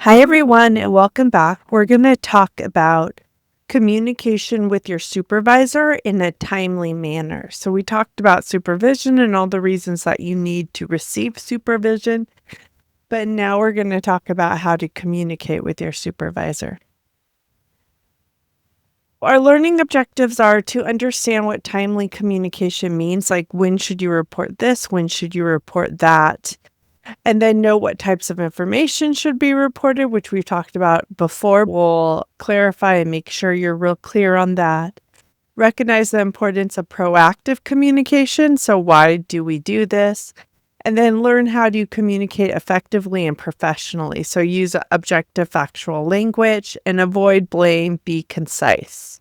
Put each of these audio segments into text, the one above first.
Hi, everyone, and welcome back. We're going to talk about communication with your supervisor in a timely manner. So, we talked about supervision and all the reasons that you need to receive supervision, but now we're going to talk about how to communicate with your supervisor. Our learning objectives are to understand what timely communication means, like when should you report this, when should you report that, and then know what types of information should be reported, which we've talked about before. We'll clarify and make sure you're real clear on that. Recognize the importance of proactive communication. So why do we do this? And then learn how to communicate effectively and professionally. So use objective factual language and avoid blame, be concise.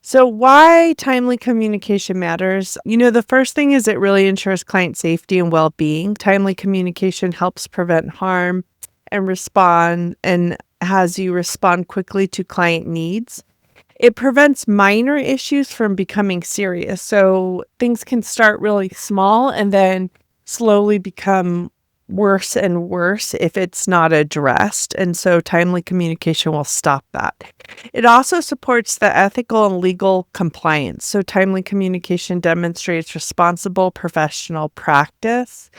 So why timely communication matters? The first thing is it really ensures client safety and well-being. Timely communication helps prevent harm and has you respond quickly to client needs. It prevents minor issues from becoming serious. So things can start really small and then slowly become worse and worse if it's not addressed. And so timely communication will stop that. It also supports the ethical and legal compliance. So timely communication demonstrates responsible professional practice.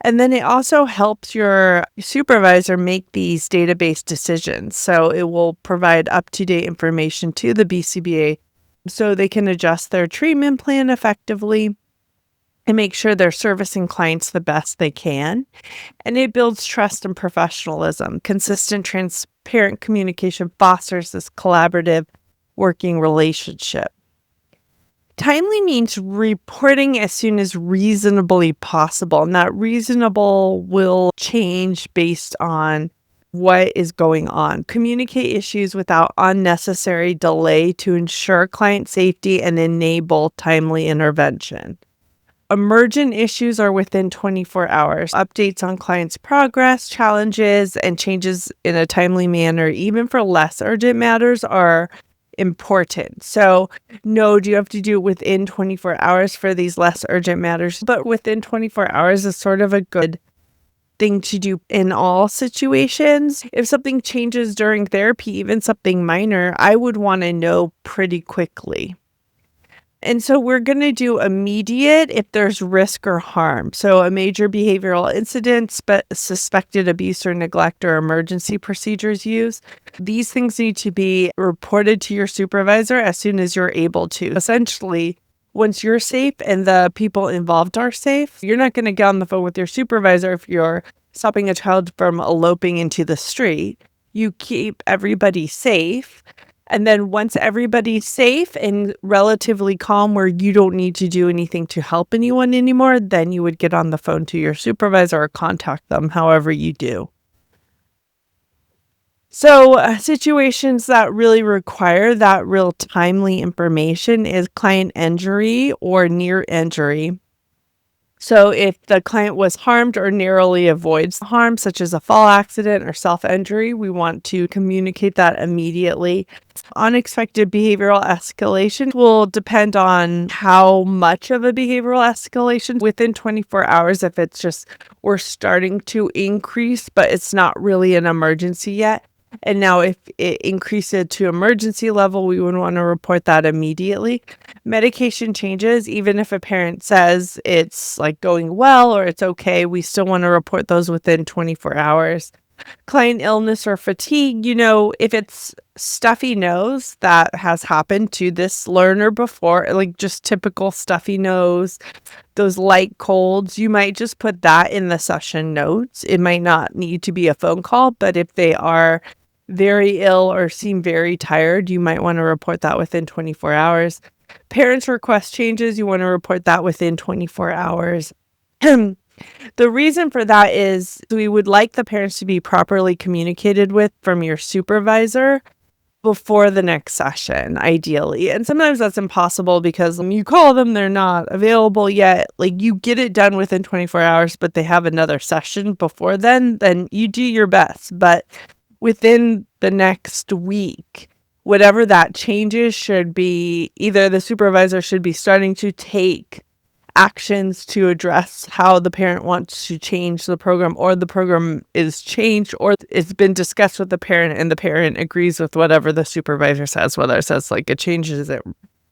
And then it also helps your supervisor make these database decisions. So it will provide up-to-date information to the BCBA so they can adjust their treatment plan effectively and make sure they're servicing clients the best they can. And it builds trust and professionalism. Consistent, transparent communication fosters this collaborative working relationship. Timely means reporting as soon as reasonably possible, and that reasonable will change based on what is going on. Communicate issues without unnecessary delay to ensure client safety and enable timely intervention. Emergent issues are within 24 hours. Updates on clients' progress, challenges, and changes in a timely manner, even for less urgent matters, are important. So, no, do you have to do it within 24 hours for these less urgent matters? But within 24 hours is sort of a good thing to do in all situations. If something changes during therapy, even something minor, I would want to know pretty quickly. And so we're going to do immediate if there's risk or harm. So a major behavioral incident, suspected abuse or neglect, or emergency procedures use. These things need to be reported to your supervisor as soon as you're able to. Essentially, once you're safe and the people involved are safe, you're not going to get on the phone with your supervisor if you're stopping a child from eloping into the street. You keep everybody safe. And then once everybody's safe and relatively calm where you don't need to do anything to help anyone anymore, then you would get on the phone to your supervisor or contact them, however you do. So situations that really require that real timely information is client injury or near injury. So if the client was harmed or narrowly avoids harm, such as a fall accident or self-injury, we want to communicate that immediately. Unexpected behavioral escalation will depend on how much of a behavioral escalation within 24 hours. If it's just we're starting to increase, but it's not really an emergency yet. And now if it increases to emergency level, we would want to report that immediately. Medication changes, even if a parent says it's like going well or it's okay, we still want to report those within 24 hours. Client illness or fatigue, if it's stuffy nose that has happened to this learner before, like just typical stuffy nose, those light colds, you might just put that in the session notes. It might not need to be a phone call, but if they are very ill or seem very tired, you might want to report that within 24 hours. Parents request changes, you want to report that within 24 hours. The reason for that is we would like the parents to be properly communicated with from your supervisor before the next session, ideally. And sometimes that's impossible because when you call them, they're not available yet. Like you get it done within 24 hours, but they have another session before then you do your best. But within the next week, whatever that changes should be, either the supervisor should be starting to take actions to address how the parent wants to change the program, or the program is changed, or it's been discussed with the parent and the parent agrees with whatever the supervisor says, whether it says like it changes it,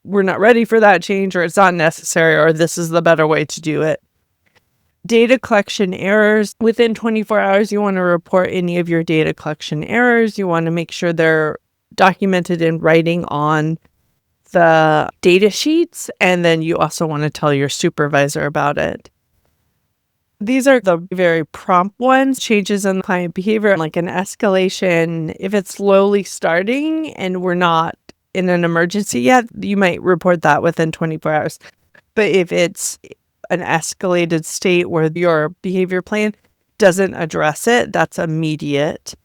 we're not ready for that change, or it's not necessary, or this is the better way to do it. Data collection errors. Within 24 hours, you want to report any of your data collection errors. You want to make sure they're documented in writing on the data sheets, and then you also want to tell your supervisor about it. These are the very prompt ones. Changes in client behavior, like an escalation. If it's slowly starting and we're not in an emergency yet, you might report that within 24 hours. But if it's an escalated state where your behavior plan doesn't address it, that's immediate.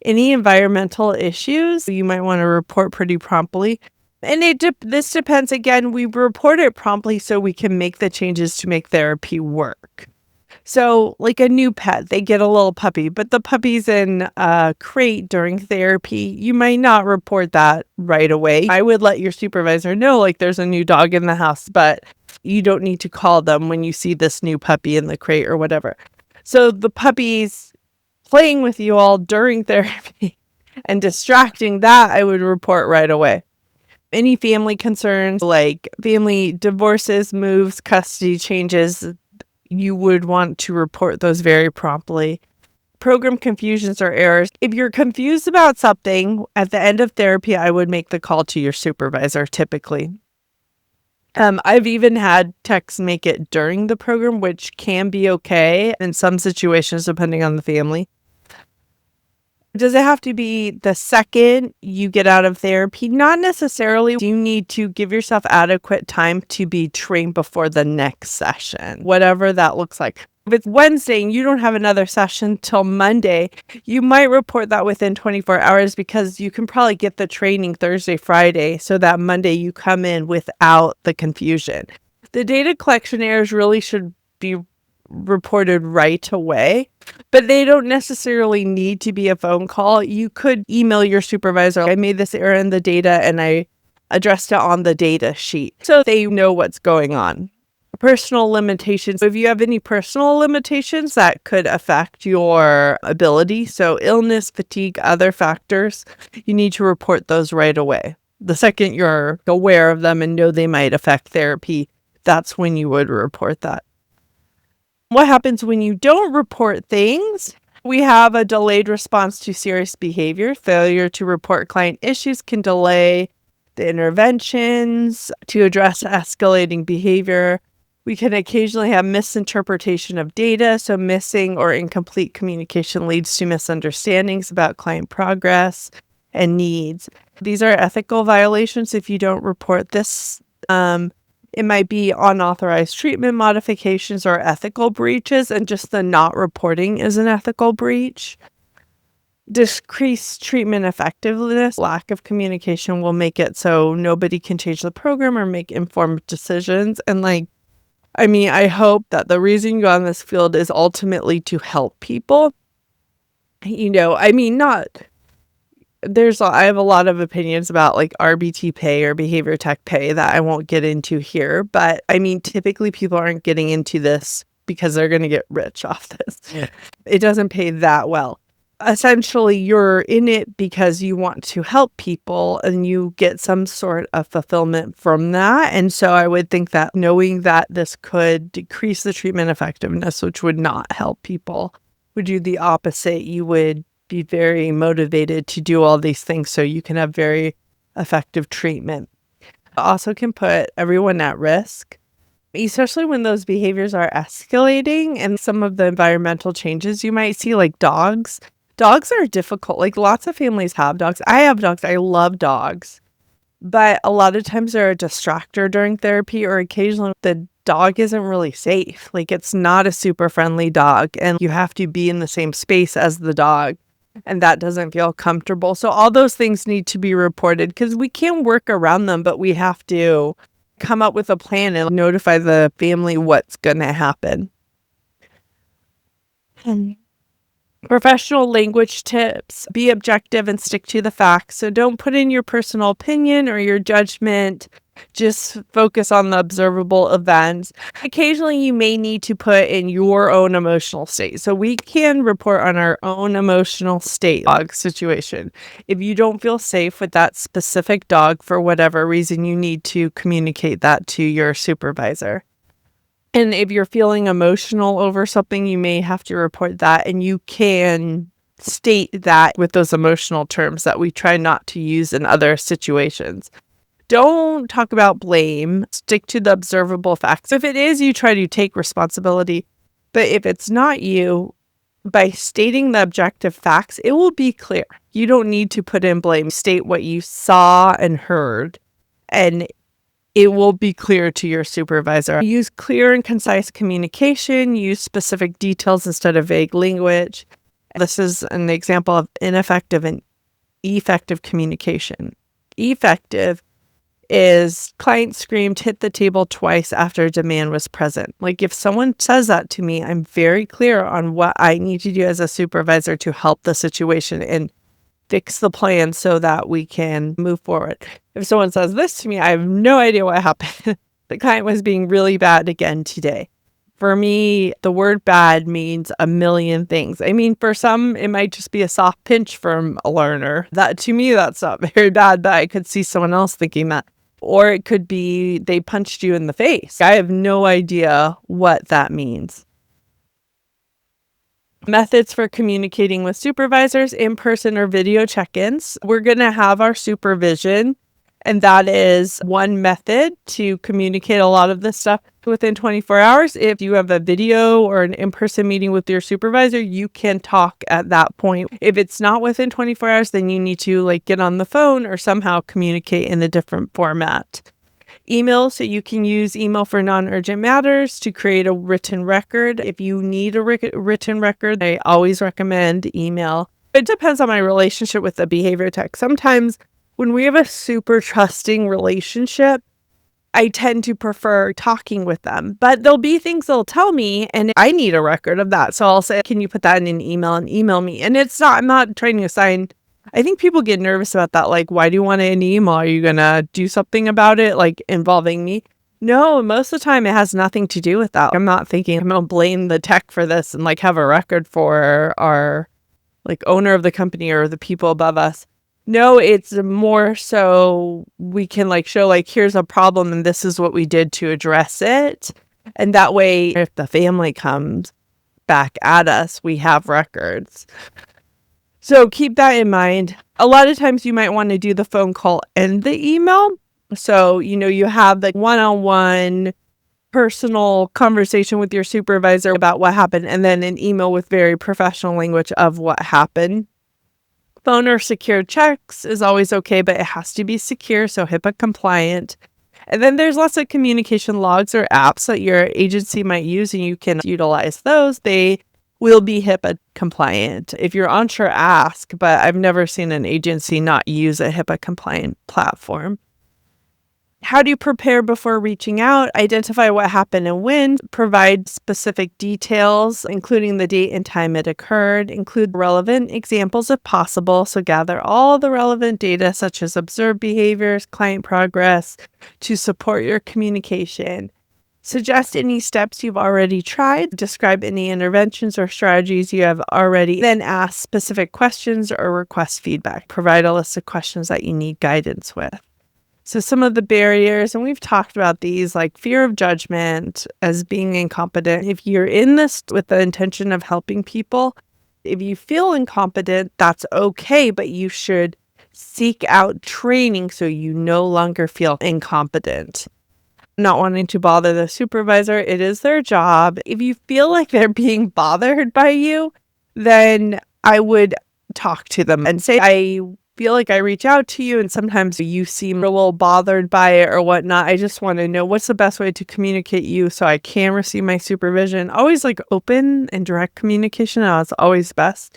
Any environmental issues, you might want to report pretty promptly. And this depends. Again, we report it promptly so we can make the changes to make therapy work. So like a new pet, they get a little puppy, but the puppy's in a crate during therapy. You might not report that right away. I would let your supervisor know, like, there's a new dog in the house, but you don't need to call them when you see this new puppy in the crate or whatever. So the puppy's playing with you all during therapy and distracting, that I would report right away. Any family concerns, like family divorces, moves, custody changes, you would want to report those very promptly. Program confusions or errors. If you're confused about something at the end of therapy, I would make the call to your supervisor typically. I've even had techs make it during the program, which can be okay in some situations, depending on the family. Does it have to be the second you get out of therapy? Not necessarily. You need to give yourself adequate time to be trained before the next session, whatever that looks like. If it's Wednesday and you don't have another session till Monday, you might report that within 24 hours because you can probably get the training Thursday, Friday, so that Monday you come in without the confusion. The data collection errors really should be reported right away, but they don't necessarily need to be a phone call. You could email your supervisor, I made this error in the data and I addressed it on the data sheet, so they know what's going on. Personal limitations. If you have any personal limitations that could affect your ability, so illness, fatigue, other factors, you need to report those right away. The second you're aware of them and know they might affect therapy, that's when you would report that. What happens when you don't report things? We have a delayed response to serious behavior. Failure to report client issues can delay the interventions to address escalating behavior. We can occasionally have misinterpretation of data, so missing or incomplete communication leads to misunderstandings about client progress and needs. These are ethical violations if you don't report this. It might be unauthorized treatment modifications or ethical breaches, and just the not reporting is an ethical breach. Decreased treatment effectiveness. Lack of communication will make it so nobody can change the program or make informed decisions. And I hope that the reason you go on this field is ultimately to help people. I have a lot of opinions about like RBT pay or behavior tech pay that I won't get into here, but typically people aren't getting into this because they're going to get rich off this. Yeah. It doesn't pay that well. Essentially, you're in it because you want to help people and you get some sort of fulfillment from that. And so I would think that knowing that this could decrease the treatment effectiveness, which would not help people, would do the opposite. You would be very motivated to do all these things so you can have very effective treatment. It also can put everyone at risk, especially when those behaviors are escalating and some of the environmental changes you might see, like dogs. Dogs are difficult. Like, lots of families have dogs. I have dogs. I love dogs. But a lot of times they're a distractor during therapy, or occasionally the dog isn't really safe. Like, it's not a super friendly dog and you have to be in the same space as the dog. And that doesn't feel comfortable. So all those things need to be reported because we can work around them, but we have to come up with a plan and notify the family what's going to happen. Professional language tips: be objective and stick to the facts. So don't put in your personal opinion or your judgment. Just focus on the observable events. Occasionally, you may need to put in your own emotional state. So we can report on our own emotional state dog situation. If you don't feel safe with that specific dog for whatever reason, you need to communicate that to your supervisor. And if you're feeling emotional over something, you may have to report that, and you can state that with those emotional terms that we try not to use in other situations. Don't talk about blame. Stick to the observable facts. If it is, you try to take responsibility. But if it's not you, by stating the objective facts, it will be clear. You don't need to put in blame. State what you saw and heard, and it will be clear to your supervisor. Use clear and concise communication. Use specific details instead of vague language. This is an example of ineffective and effective communication. Effective is client screamed, hit the table twice after demand was present. Like if someone says that to me, I'm very clear on what I need to do as a supervisor to help the situation and fix the plan so that we can move forward. If someone says this to me, I have no idea what happened. The client was being really bad again today. For me, the word bad means a million things. I mean, for some, it might just be a soft pinch from a learner. That to me, that's not very bad, but I could see someone else thinking that. Or it could be they punched you in the face. I have no idea what that means. Methods for communicating with supervisors: in-person or video check-ins. We're going to have our supervision, and that is one method to communicate a lot of this stuff within 24 hours. If you have a video or an in-person meeting with your supervisor, you can talk at that point. If it's not within 24 hours, then you need to get on the phone or somehow communicate in a different format. Email, so you can use email for non-urgent matters to create a written record. If you need a written record, I always recommend email. It depends on my relationship with the behavior tech. Sometimes when we have a super trusting relationship, I tend to prefer talking with them, but there'll be things they'll tell me and I need a record of that. So I'll say, can you put that in an email and email me? And I'm not trying to assign. I think people get nervous about that. Like, why do you want it in an email? Are you going to do something about it, involving me? No, most of the time it has nothing to do with that. I'm not thinking I'm going to blame the tech for this and have a record for our owner of the company or the people above us. No, it's more so we can show here's a problem and this is what we did to address it. And that way, if the family comes back at us, we have records. So keep that in mind. A lot of times you might want to do the phone call and the email. So, you have the one-on-one personal conversation with your supervisor about what happened, and then an email with very professional language of what happened. Phone or secure checks is always okay, but it has to be secure, so HIPAA compliant. And then there's lots of communication logs or apps that your agency might use, and you can utilize those. They will be HIPAA compliant. If you're unsure, ask, but I've never seen an agency not use a HIPAA compliant platform. How do you prepare before reaching out? Identify what happened and when. Provide specific details, including the date and time it occurred. Include relevant examples if possible. So gather all the relevant data, such as observed behaviors, client progress, to support your communication. Suggest any steps you've already tried. Describe any interventions or strategies you have already. Then ask specific questions or request feedback. Provide a list of questions that you need guidance with. So some of the barriers, and we've talked about these, fear of judgment as being incompetent. If you're in this with the intention of helping people, if you feel incompetent, that's okay, but you should seek out training so you no longer feel incompetent. Not wanting to bother the supervisor, it is their job. If you feel like they're being bothered by you, then I would talk to them and say, I feel like I reach out to you and sometimes you seem a little bothered by it or whatnot. I just want to know what's the best way to communicate you so I can receive my supervision. Always open and direct communication. It's always best.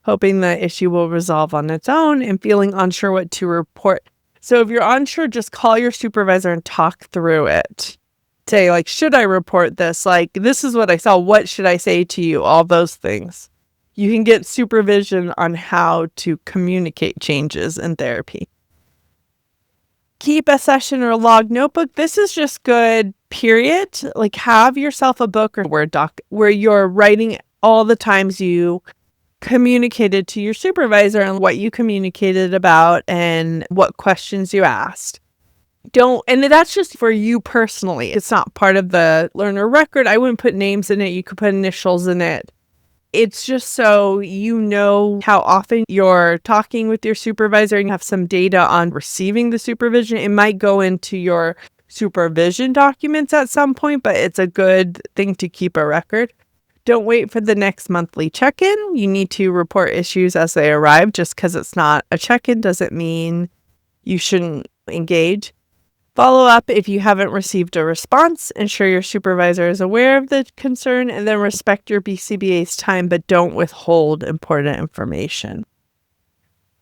Hoping the issue will resolve on its own and feeling unsure what to report. So if you're unsure, just call your supervisor and talk through it. Say should I report this? This is what I saw. What should I say to you? All those things. you can get supervision on how to communicate changes in therapy. Keep a session or log notebook. This is just good, period. Like, have yourself a book or Word doc where you're writing all the times you communicated to your supervisor and what you communicated about and what questions you asked. And that's just for you personally. It's not part of the learner record. I wouldn't put names in it. You could put initials in it. It's just so you know how often you're talking with your supervisor and you have some data on receiving the supervision. It might go into your supervision documents at some point, but it's a good thing to keep a record. Don't wait for the next monthly check-in. You need to report issues as they arrive. Just because it's not a check-in doesn't mean you shouldn't engage. Follow up if you haven't received a response. Ensure your supervisor is aware of the concern, and then respect your BCBA's time, but don't withhold important information.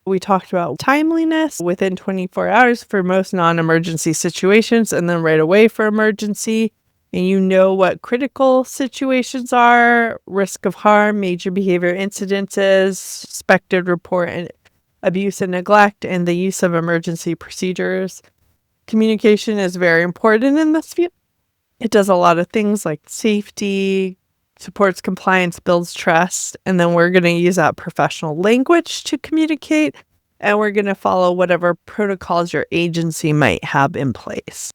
We talked about timeliness within 24 hours for most non-emergency situations, and then right away for emergency. And you know what critical situations are, risk of harm, major behavior incidences, suspected report and abuse and neglect, and the use of emergency procedures. Communication is very important in this field. It does a lot of things like safety, supports compliance, builds trust, and then we're going to use that professional language to communicate, and we're going to follow whatever protocols your agency might have in place.